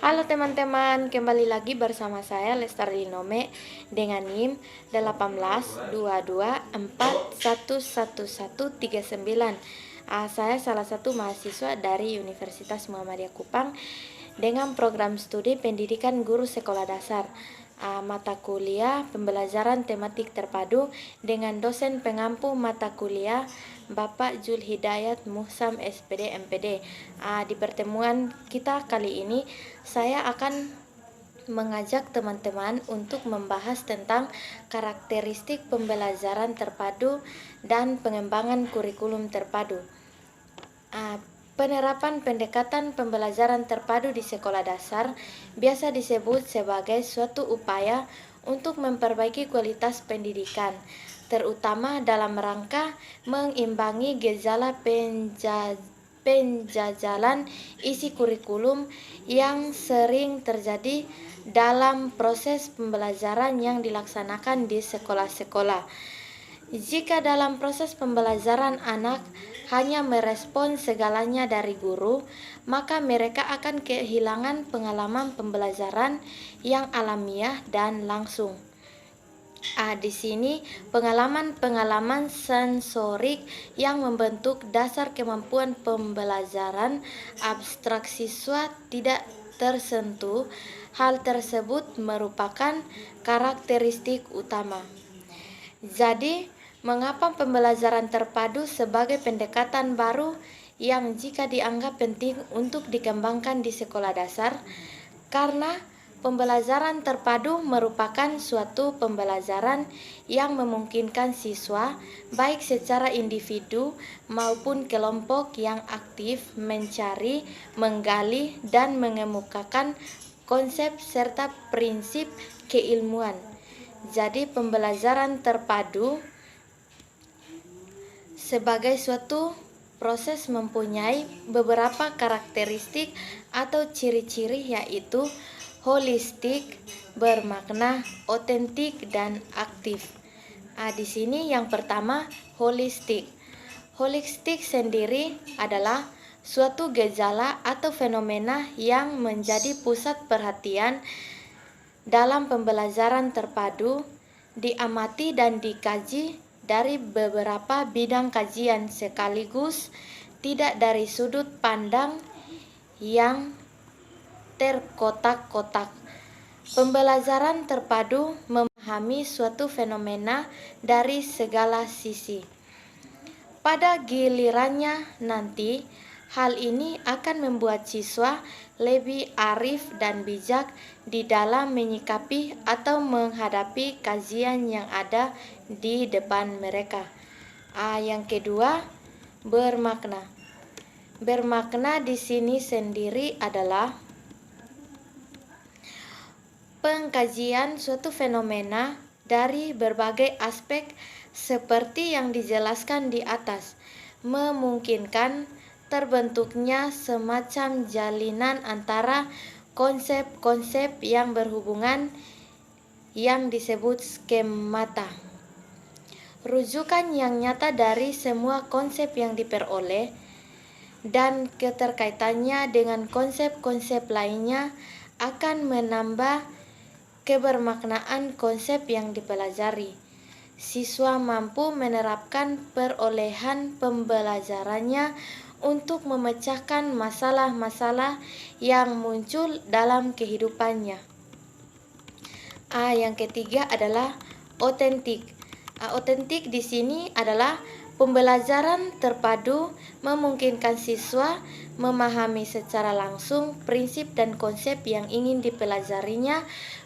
Halo teman-teman, kembali lagi bersama saya Lestari Nome dengan NIM 1822411139. Saya salah satu mahasiswa dari Universitas Muhammadiyah Kupang dengan program studi pendidikan guru sekolah dasar. Mata kuliah pembelajaran tematik terpadu dengan dosen pengampu mata kuliah Bapak Jul Hidayat Muhsam SPD MPD. Di pertemuan kita kali ini saya akan mengajak teman-teman untuk membahas tentang karakteristik pembelajaran terpadu dan pengembangan kurikulum terpadu. Penerapan pendekatan pembelajaran terpadu di sekolah dasar biasa disebut sebagai suatu upaya untuk memperbaiki kualitas pendidikan, terutama dalam rangka mengimbangi gejala penjajalan isi kurikulum yang sering terjadi dalam proses pembelajaran yang dilaksanakan di sekolah-sekolah. Jika dalam proses pembelajaran anak hanya merespon segalanya dari guru, maka mereka akan kehilangan pengalaman pembelajaran yang alamiah dan langsung. Di sini pengalaman-pengalaman sensorik yang membentuk dasar kemampuan pembelajaran abstrak siswa tidak tersentuh. Hal tersebut merupakan karakteristik utama. Jadi, mengapa pembelajaran terpadu sebagai pendekatan baru yang jika dianggap penting untuk dikembangkan di sekolah dasar? Karena pembelajaran terpadu merupakan suatu pembelajaran yang memungkinkan siswa, baik secara individu maupun kelompok yang aktif mencari, menggali, dan mengemukakan konsep serta prinsip keilmuan. Jadi pembelajaran terpadu sebagai suatu proses mempunyai beberapa karakteristik atau ciri-ciri, yaitu holistik, bermakna, otentik, dan aktif. Di sini yang pertama, holistik. Holistik sendiri adalah suatu gejala atau fenomena yang menjadi pusat perhatian dalam pembelajaran terpadu, diamati dan dikaji dari beberapa bidang kajian sekaligus, tidak dari sudut pandang yang terkotak-kotak. Pembelajaran terpadu memahami suatu fenomena dari segala sisi. Pada gilirannya nanti, hal ini akan membuat siswa lebih arif dan bijak di dalam menyikapi atau menghadapi kajian yang ada di depan mereka. Yang kedua, bermakna. Bermakna di sini sendiri adalah pengkajian suatu fenomena dari berbagai aspek seperti yang dijelaskan di atas, memungkinkan terbentuknya semacam jalinan antara konsep-konsep yang berhubungan yang disebut skemata. Rujukan yang nyata dari semua konsep yang diperoleh dan keterkaitannya dengan konsep-konsep lainnya akan menambah kebermaknaan konsep yang dipelajari. Siswa mampu menerapkan perolehan pembelajarannya untuk memecahkan masalah-masalah yang muncul dalam kehidupannya. Yang ketiga adalah otentik. Otentik di sini adalah pembelajaran terpadu memungkinkan siswa memahami secara langsung prinsip dan konsep yang ingin dipelajarinya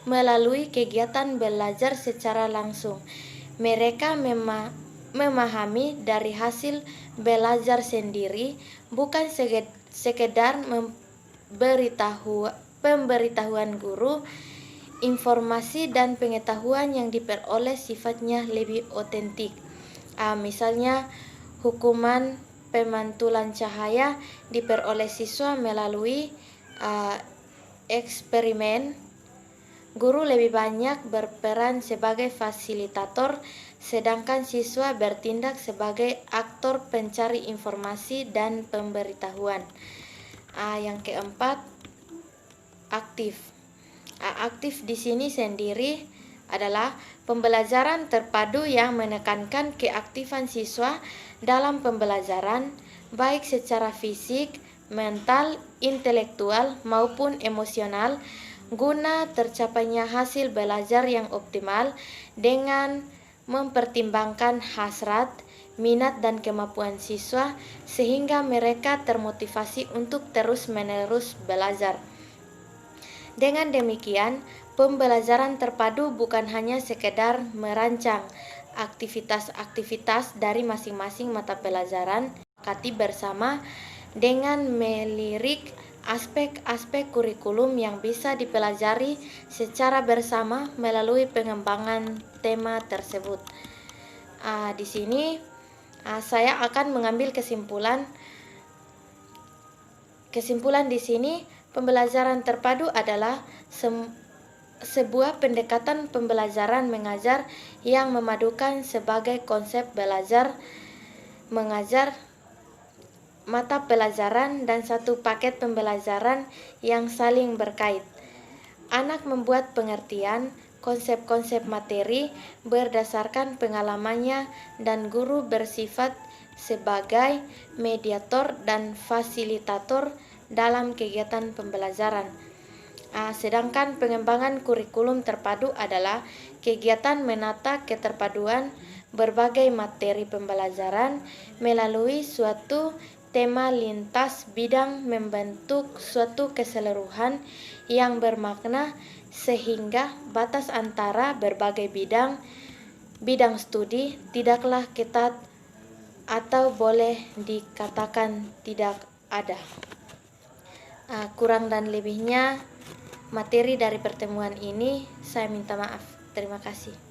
melalui kegiatan belajar secara langsung. Mereka memahami dari hasil belajar sendiri, bukan sekedar pemberitahuan guru. Informasi dan pengetahuan yang diperoleh sifatnya lebih otentik. Misalnya, hukuman pemantulan cahaya diperoleh siswa melalui eksperimen. Guru lebih banyak berperan sebagai fasilitator, sedangkan siswa bertindak sebagai aktor pencari informasi dan pemberitahuan. Yang keempat aktif. Aktif di sini sendiri adalah pembelajaran terpadu yang menekankan keaktifan siswa dalam pembelajaran, baik secara fisik, mental, intelektual, maupun emosional, guna tercapainya hasil belajar yang optimal dengan mempertimbangkan hasrat, minat, dan kemampuan siswa sehingga mereka termotivasi untuk terus-menerus belajar. Dengan demikian, pembelajaran terpadu bukan hanya sekedar merancang aktivitas-aktivitas dari masing-masing mata pelajaran, sepakati bersama dengan melirik aspek-aspek kurikulum yang bisa dipelajari secara bersama melalui pengembangan tema tersebut. Di sini saya akan mengambil kesimpulan. Kesimpulan di sini, pembelajaran terpadu adalah sebuah pendekatan pembelajaran mengajar yang memadukan sebagai konsep belajar, mengajar, mata pelajaran, dan satu paket pembelajaran yang saling berkait. Anak membuat pengertian konsep-konsep materi berdasarkan pengalamannya dan guru bersifat sebagai mediator dan fasilitator dalam kegiatan pembelajaran. Sedangkan pengembangan kurikulum terpadu adalah kegiatan menata keterpaduan berbagai materi pembelajaran melalui suatu tema lintas bidang membentuk suatu keseluruhan yang bermakna sehingga batas antara berbagai bidang studi tidaklah ketat atau boleh dikatakan tidak ada. Kurang dan lebihnya materi dari pertemuan ini saya minta maaf. Terima kasih.